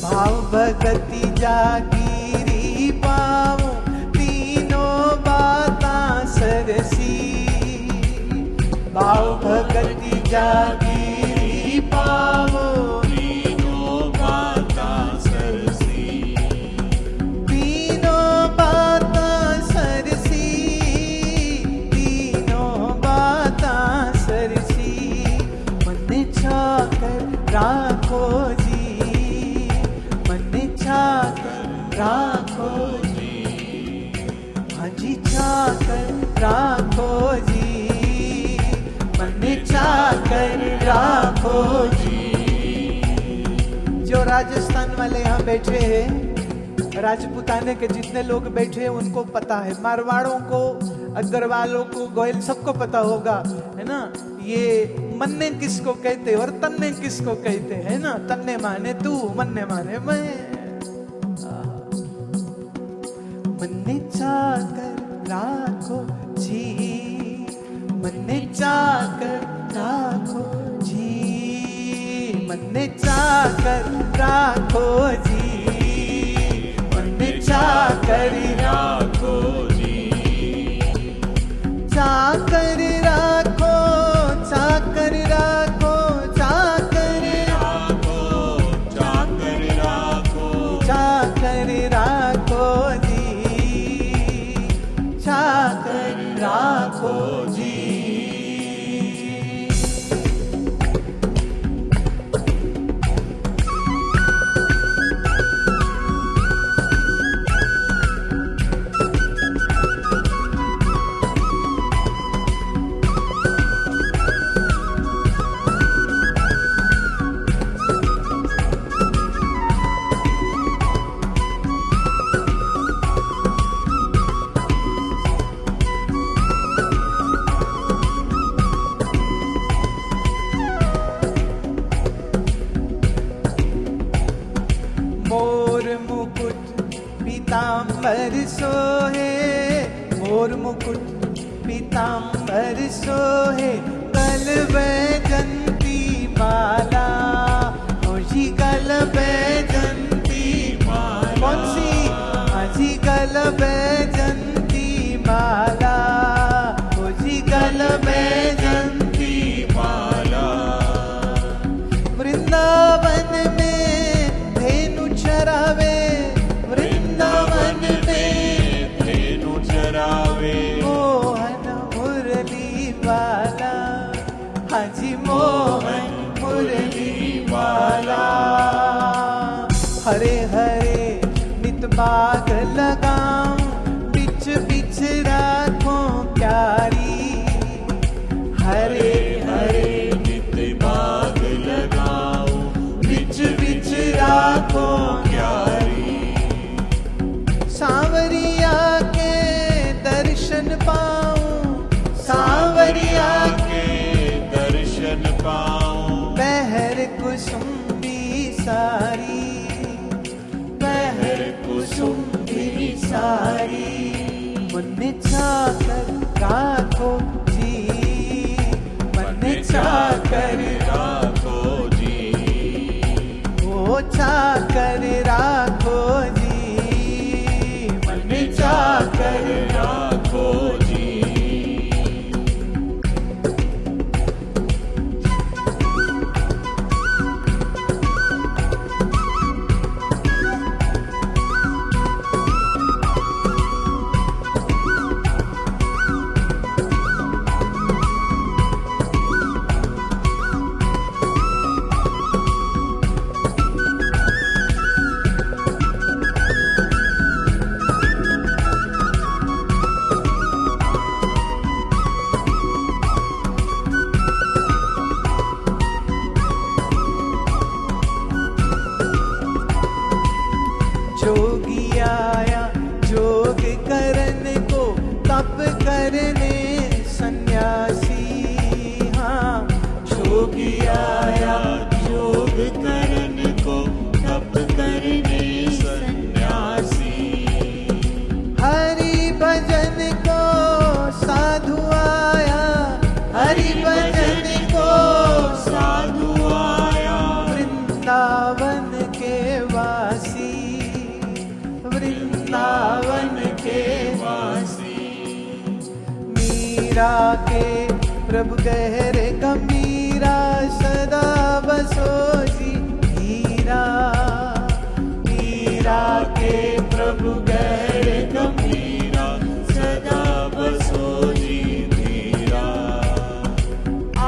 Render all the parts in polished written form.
भाव भगति जागीरी पाऊं तीनों बातां सरसी। भाव भगति जागीरी पाऊं तीनों बातां सरसी। तीनों बातां सरसी, तीनों बातां सरसी। मन चाकर राखो जी, मन चाकर राखो जी। हाँ जी चाकर राखो जी, मन चाकर राखो जी। जो राजस्थान वाले यहाँ बैठे हैं, राजपूताने के जितने लोग बैठे हैं उनको पता है, मारवाड़ों को, अग्रवालों को, गोयल सबको पता होगा, है ना, ये मन्ने किसको कहते और तन्ने किसको कहते हैं ना। तन्ने माने तू, मन्ने माने मैं। मन्ने चाकर राखो जी, मन्ने चाकर राखो जी, मन्ने चाकर राखो जी, मन्ने चाकर राखो जी। चाकर राखो, चाकर राखो, चाकर राखो, चाकर राखो, चाकर राखो जी, चाकर राखो जी। मोर मुकुट पीतांबर सोहे, मोर मुकुट पीतांबर सोहे, गल बैजंती माला, ओ जी गल बैजंती माला। कौन सी? हाँ जी गल बैजंती माला, ओ जी गल बैजंती माला। वृंदावन में धेनु चरावे, वृंदावन में धेनु चरावे, मोहन मुरली वाला। हाँ जी मोहन मुरली वाला। हरे हरे नित बाग लगाऊं, बिच बिच राखों प्यारी। हरे हरे नित बाग लगाऊं, बिच बिच राखों प्यारी। सांवरिया के दर्शन पाऊं, सांवरिया के दर्शन पाऊं, बहर कुसुम्बी सारी, बहर कुसुम्बी सारी। मन चाकर राखो जी, मन चाकर राखो जी। ओ चाकर राखो जी, मन चाकर राखो जी। जोगी आया जोग करने को, तप करने सन्यासी। हाँ जोगी आया योग करने को, तप करने सन्यासी। हरि भजन को साधु आया, हरि भजन को साधु आया। वृंदावन के वाला। मीरा के प्रभु गहरे गंभीरा सदा बसो जी मीरा। मीरा के प्रभु गहरे गंभीरा सदा बसो जी मीरा।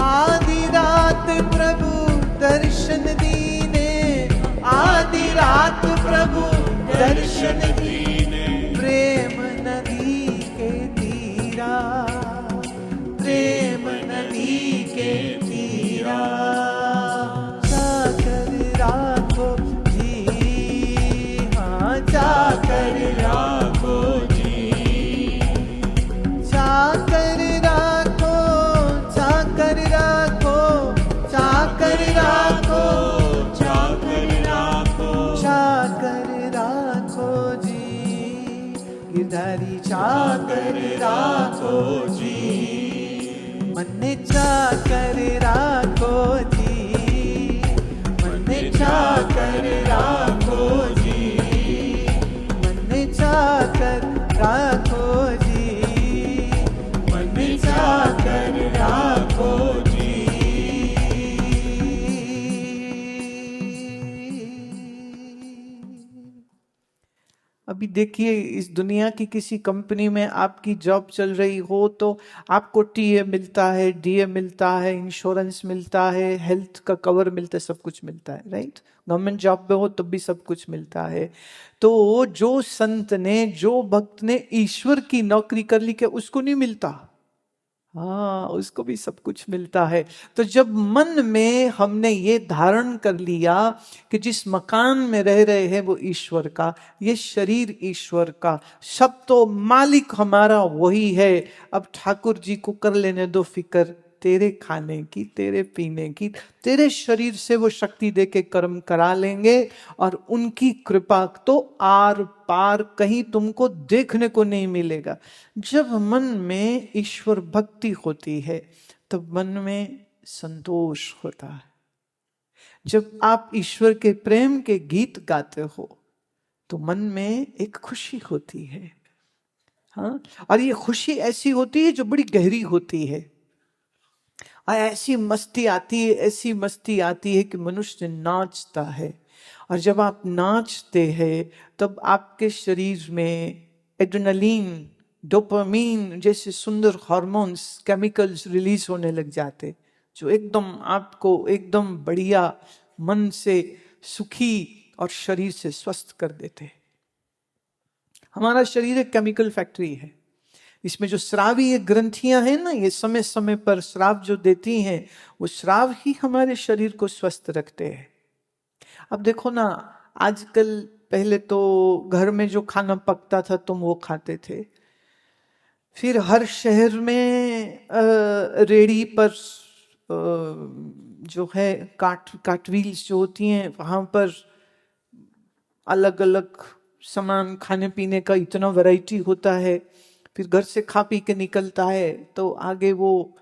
आधी रात प्रभु दर्शन दीने, आधी रात प्रभु दर्शन दीने, प्रेम नदी के तीरा, प्रेम नदी के तीरा। जाकर राखो जी, हाँ जाकर राखो जी, जाकर राखो, जाकर राखो, जाकर राखो, जाकर राखो, जाकर राखो जी, गिरधारी जाकर राखो जी, मन जाकर राखो जी, मन जाकर राखो जी, मन जाकर राखो जी, मन जाकर राखो जी। अभी देखिए इस दुनिया की किसी कंपनी में आपकी जॉब चल रही हो तो आपको टीए मिलता है, डीए मिलता है, इंश्योरेंस मिलता है, हेल्थ का कवर मिलता है, सब कुछ मिलता है, राइट। गवर्नमेंट जॉब में हो तब भी सब कुछ मिलता है। तो जो संत ने, जो भक्त ने ईश्वर की नौकरी कर ली, क्या उसको नहीं मिलता? हाँ, उसको भी सब कुछ मिलता है। तो जब मन में हमने ये धारण कर लिया कि जिस मकान में रह रहे हैं वो ईश्वर का, ये शरीर ईश्वर का, सब तो मालिक हमारा वही है, अब ठाकुर जी को कर लेने दो फिक्र, तेरे खाने की, तेरे पीने की, तेरे शरीर से वो शक्ति दे के कर्म करा लेंगे और उनकी कृपा तो आर पार कहीं तुमको देखने को नहीं मिलेगा। जब मन में ईश्वर भक्ति होती है तब मन में संतोष होता है। जब आप ईश्वर के प्रेम के गीत गाते हो तो मन में एक खुशी होती है। हाँ, और ये खुशी ऐसी होती है जो बड़ी गहरी होती है, और ऐसी मस्ती आती है, ऐसी मस्ती आती है कि मनुष्य नाचता है। और जब आप नाचते हैं तब आपके शरीर में एड्रेनलिन, डोपामीन जैसे सुंदर हार्मोन्स, केमिकल्स रिलीज होने लग जाते, जो एकदम आपको एकदम बढ़िया, मन से सुखी और शरीर से स्वस्थ कर देते। हमारा शरीर एक केमिकल फैक्ट्री है। इसमें जो स्रावी ग्रंथियां हैं ना, ये समय समय पर श्राव जो देती हैं, वो श्राव ही हमारे शरीर को स्वस्थ रखते हैं। अब देखो ना, आजकल, पहले तो घर में जो खाना पकता था तुम वो खाते थे, फिर हर शहर में रेड़ी पर जो है काटवील्स जो होती हैं, वहां पर अलग अलग सामान खाने पीने का इतना वैरायटी होता है। फिर घर से खा पी के निकलता है तो आगे वो,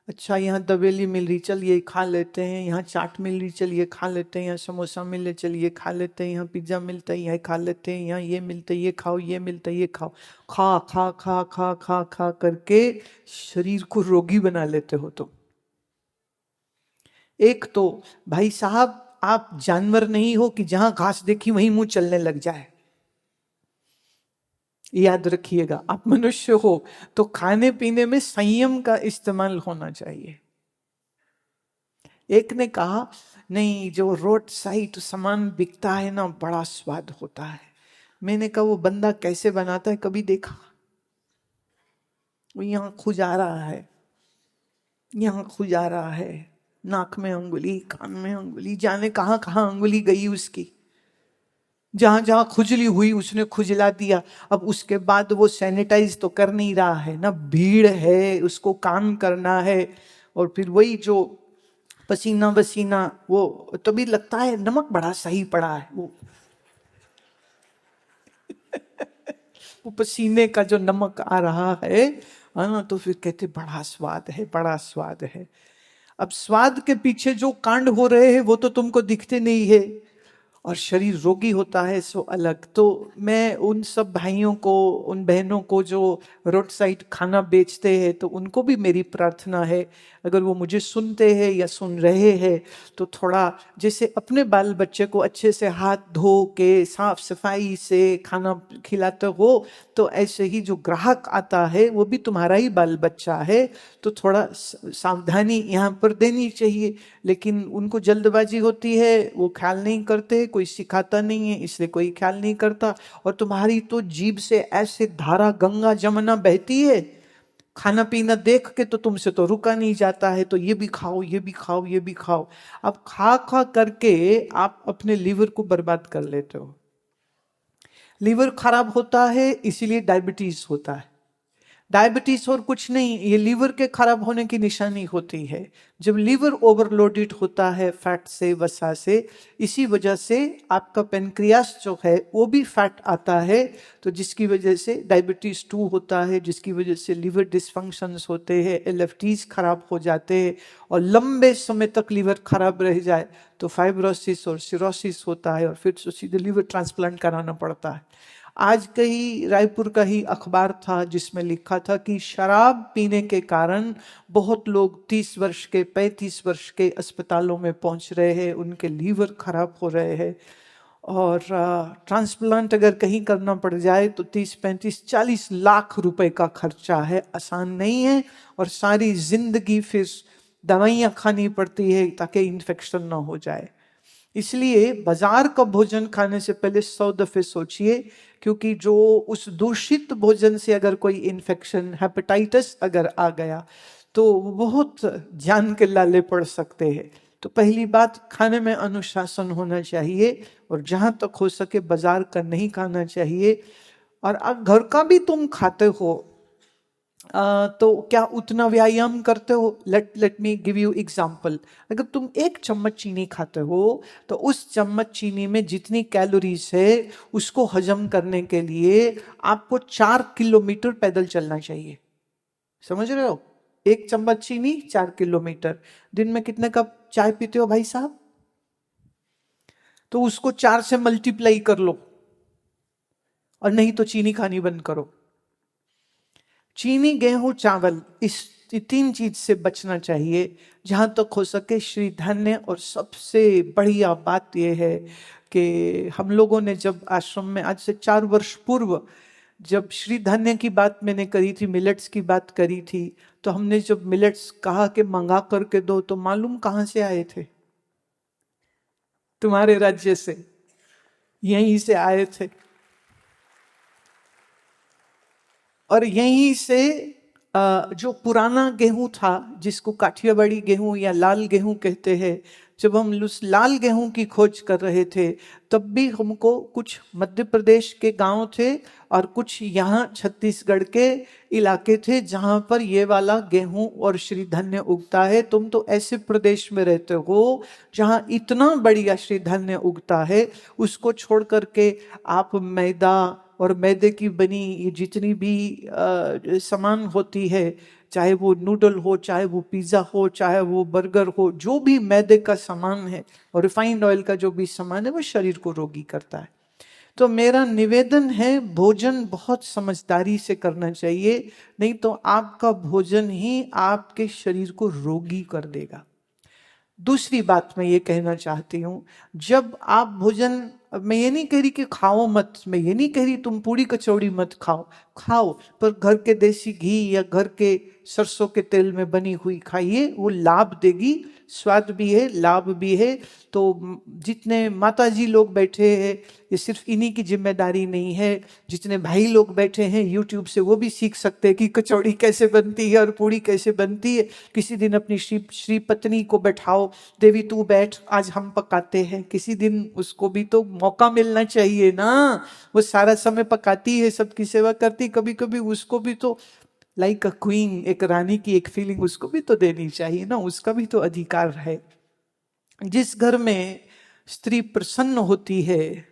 अच्छा यहाँ दबेली मिल रही, चलिए खा लेते हैं, यहाँ चाट मिल रही, चलिए खा लेते हैं, यहाँ समोसा मिले, चलिए खा लेते हैं, यहाँ पिज्जा मिलता है, यहाँ खा लेते हैं, यहाँ ये मिलता है, ये खाओ, ये मिलता है, ये खाओ। खा खा खा खा खा खा करके शरीर को रोगी बना लेते हो तुम। एक तो भाई साहब, आप जानवर नहीं हो कि जहां घास देखी वहीं मुंह चलने लग जाए। याद रखिएगा, आप मनुष्य हो तो खाने पीने में संयम का इस्तेमाल होना चाहिए। एक ने कहा, नहीं, जो रोड साइड सामान बिकता है ना, बड़ा स्वाद होता है। मैंने कहा, वो बंदा कैसे बनाता है, कभी देखा? वो यहां खुजा रहा है, यहां खुजा रहा है, नाक में अंगुली, कान में अंगुली, जाने कहां कहां अंगुली गई उसकी, जहां जहां खुजली हुई उसने खुजला दिया। अब उसके बाद वो सैनिटाइज तो कर नहीं रहा है ना, भीड़ है, उसको काम करना है, और फिर वही जो पसीना वसीना, वो तभी लगता है नमक बड़ा सही पड़ा है, वो पसीने का जो नमक आ रहा है ना, तो फिर कहते बड़ा स्वाद है, बड़ा स्वाद है। अब स्वाद के पीछे जो कांड हो रहे हैं वो तो तुमको दिखते नहीं है, और शरीर रोगी होता है सो अलग। तो मैं उन सब भाइयों को, उन बहनों को जो रोड साइड खाना बेचते हैं, तो उनको भी मेरी प्रार्थना है, अगर वो मुझे सुनते हैं या सुन रहे हैं, तो थोड़ा जैसे अपने बाल बच्चे को अच्छे से हाथ धो के साफ सफाई से खाना खिलाते हो, तो ऐसे ही जो ग्राहक आता है वो भी तुम्हारा ही बाल बच्चा है, तो थोड़ा सावधानी यहाँ पर देनी चाहिए। लेकिन उनको जल्दबाजी होती है, वो ख्याल नहीं करते, कोई सिखाता नहीं है इसलिए कोई ख्याल नहीं करता। और तुम्हारी तो जीभ से ऐसे धारा गंगा जमुना बहती है, खाना पीना देख के तो तुमसे तो रुका नहीं जाता है, तो ये भी खाओ, ये भी खाओ, ये भी खाओ। अब खा खा करके आप अपने लीवर को बर्बाद कर लेते हो। लीवर खराब होता है इसीलिए डायबिटीज होता है। डायबिटीज और कुछ नहीं, ये लीवर के खराब होने की निशानी होती है। जब लीवर ओवरलोडेड होता है फैट से, वसा से, इसी वजह से आपका पेनक्रियास जो है वो भी फैट आता है, तो जिसकी वजह से डायबिटीज 2 होता है, जिसकी वजह से लीवर डिस्फंक्शंस होते हैं, एलएफटीज खराब हो जाते हैं, और लंबे समय तक लीवर खराब रह जाए तो फाइब्रोसिस और सिरोसिस होता है, और फिर तो सीधे लीवर ट्रांसप्लांट कराना पड़ता है। आज कहीं रायपुर का ही अखबार था जिसमें लिखा था कि शराब पीने के कारण बहुत लोग 30 वर्ष के, 35 वर्ष के अस्पतालों में पहुंच रहे हैं, उनके लीवर खराब हो रहे हैं, और ट्रांसप्लांट अगर कहीं करना पड़ जाए तो 30, 35, 40 लाख रुपए का खर्चा है, आसान नहीं है, और सारी जिंदगी फिर दवाइयाँ खानी पड़ती है ताकि इन्फेक्शन ना हो जाए। इसलिए बाजार का भोजन खाने से पहले 100 दफे सोचिए, क्योंकि जो उस दूषित भोजन से अगर कोई इन्फेक्शन, हेपेटाइटिस अगर आ गया तो बहुत जान के लाले पड़ सकते हैं। तो पहली बात, खाने में अनुशासन होना चाहिए, और जहां तक हो सके बाजार का नहीं खाना चाहिए। और अब घर का भी तुम खाते हो तो क्या उतना व्यायाम करते हो? Let me give you example. अगर तुम 1 चम्मच चीनी खाते हो तो उस चम्मच चीनी में जितनी कैलोरीज है उसको हजम करने के लिए आपको 4 किलोमीटर पैदल चलना चाहिए। समझ रहे हो? 1 चम्मच चीनी 4 किलोमीटर। दिन में कितने कप चाय पीते हो भाई साहब? तो उसको 4 से मल्टीप्लाई कर लो, और नहीं तो चीनी खानी बंद करो। चीनी, गेहूं, चावल, इस 3 चीज से बचना चाहिए जहां तक हो सके। श्री धान्य, और सबसे बढ़िया बात यह है कि हम लोगों ने जब आश्रम में आज से 4 वर्ष पूर्व जब श्री धान्य की बात मैंने करी थी, मिलेट्स की बात करी थी, तो हमने जब मिलेट्स कहा कि मंगा करके दो, तो मालूम कहां से आए थे? तुम्हारे राज्य से, यहीं से आए थे। और यहीं से जो पुराना गेहूं था, जिसको काठियावाड़ी गेहूं या लाल गेहूं कहते हैं, जब हम उस लाल गेहूं की खोज कर रहे थे तब भी हमको कुछ मध्य प्रदेश के गांव थे और कुछ यहाँ छत्तीसगढ़ के इलाके थे जहां पर ये वाला गेहूं और श्रीधन्य उगता है। तुम तो ऐसे प्रदेश में रहते हो जहां इतना बढ़िया श्रीधन्य उगता है, उसको छोड़ करके आप मैदा और मैदे की बनी ये जितनी भी सामान होती है, चाहे वो नूडल हो, चाहे वो पिज्ज़ा हो, चाहे वो बर्गर हो, जो भी मैदे का सामान है और रिफाइंड ऑयल का जो भी सामान है, वो शरीर को रोगी करता है। तो मेरा निवेदन है, भोजन बहुत समझदारी से करना चाहिए, नहीं तो आपका भोजन ही आपके शरीर को रोगी कर देगा। दूसरी बात मैं ये कहना चाहती हूँ, जब आप भोजन, मैं ये नहीं कह रही कि खाओ मत, मैं ये नहीं कह रही तुम पूरी कचौड़ी मत खाओ, खाओ, पर घर के देसी घी या घर के सरसों के तेल में बनी हुई खाइए, वो लाभ देगी, स्वाद भी है, लाभ भी है। तो जितने माताजी लोग बैठे हैं, ये सिर्फ इन्हीं की जिम्मेदारी नहीं है, जितने भाई लोग बैठे हैं यूट्यूब से वो भी सीख सकते हैं कि कचौड़ी कैसे बनती है और पूड़ी कैसे बनती है। किसी दिन अपनी श्री पत्नी को बैठाओ, देवी तू बैठ, आज हम पकाते हैं। किसी दिन उसको भी तो मौका मिलना चाहिए ना, वो सारा समय पकाती है, सबकी सेवा करती, कभी कभी उसको भी तो लाइक अ क्वीन, एक रानी की एक फीलिंग उसको भी तो देनी चाहिए ना, उसका भी तो अधिकार है। जिस घर में स्त्री प्रसन्न होती है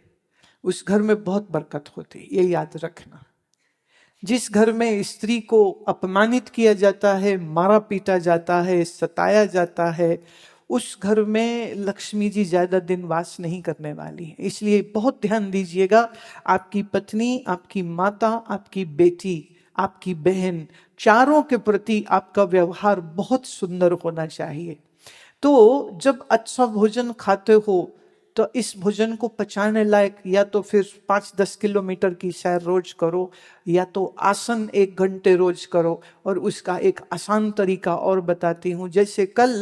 उस घर में बहुत बरकत होती है, ये याद रखना। जिस घर में स्त्री को अपमानित किया जाता है, मारा पीटा जाता है, सताया जाता है, उस घर में लक्ष्मी जी ज्यादा दिन वास नहीं करने वाली है। इसलिए बहुत ध्यान दीजिएगा, आपकी पत्नी, आपकी माता, आपकी बेटी, आपकी बहन, चारों के प्रति आपका व्यवहार बहुत सुंदर होना चाहिए। तो जब अच्छा भोजन खाते हो तो इस भोजन को पचाने लायक या तो फिर 5-10 किलोमीटर की सैर रोज करो, या तो आसन 1 घंटे रोज करो। और उसका एक आसान तरीका और बताती हूँ। जैसे कल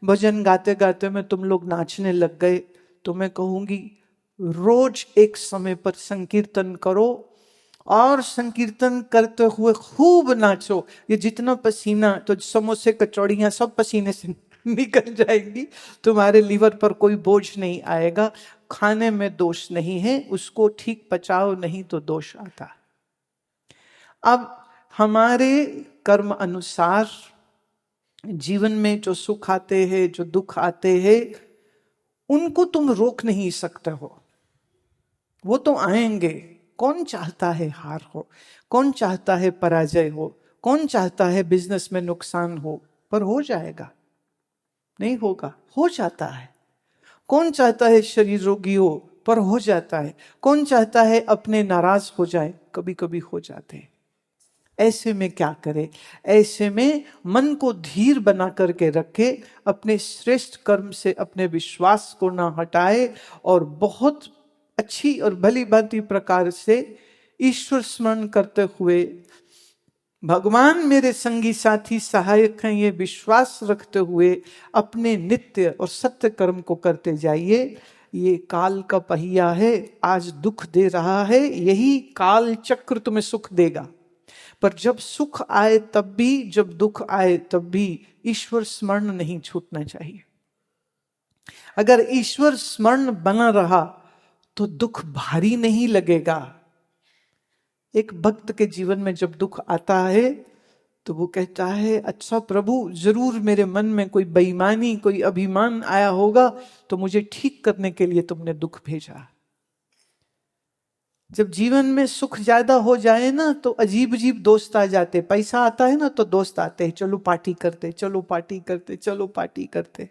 भजन गाते गाते में तुम लोग नाचने लग गए, तो मैं कहूँगी रोज एक समय पर संकीर्तन करो और संकीर्तन करते हुए खूब नाचो। ये जितना पसीना, तो समोसे कचौड़ियां सब पसीने से निकल जाएंगी, तुम्हारे लीवर पर कोई बोझ नहीं आएगा। खाने में दोष नहीं है, उसको ठीक पचाओ, नहीं तो दोष आता है। अब हमारे कर्म अनुसार जीवन में जो सुख आते हैं, जो दुख आते हैं, उनको तुम रोक नहीं सकते हो, वो तो आएंगे। कौन चाहता है हार हो, कौन चाहता है पराजय हो, कौन चाहता है बिजनेस में नुकसान हो, पर हो जाएगा। नहीं होगा, हो जाता है। कौन चाहता है शरीर रोगी हो, पर हो जाता है। कौन चाहता है अपने नाराज हो जाए, कभी कभी हो जाते हैं। ऐसे में क्या करे, ऐसे में मन को धीर बना करके रखे, अपने श्रेष्ठ कर्म से अपने विश्वास को ना हटाए, और बहुत अच्छी और भली भांति प्रकार से ईश्वर स्मरण करते हुए भगवान मेरे संगी साथी सहायक हैं, ये विश्वास रखते हुए अपने नित्य और सत्य कर्म को करते जाइए। ये काल का पहिया है, आज दुख दे रहा है, यही काल चक्र तुम्हें सुख देगा। पर जब सुख आए तब भी, जब दुख आए तब भी ईश्वर स्मरण नहीं छूटना चाहिए। अगर ईश्वर स्मरण बना रहा तो दुख भारी नहीं लगेगा। एक भक्त के जीवन में जब दुख आता है तो वो कहता है, अच्छा प्रभु, जरूर मेरे मन में कोई बेईमानी, कोई अभिमान आया होगा, तो मुझे ठीक करने के लिए तुमने दुख भेजा। जब जीवन में सुख ज्यादा हो जाए ना, तो अजीब अजीब दोस्त आ जाते। पैसा आता है ना, तो दोस्त आते हैं, चलो पार्टी करते, चलो पार्टी करते, चलो पार्टी करते।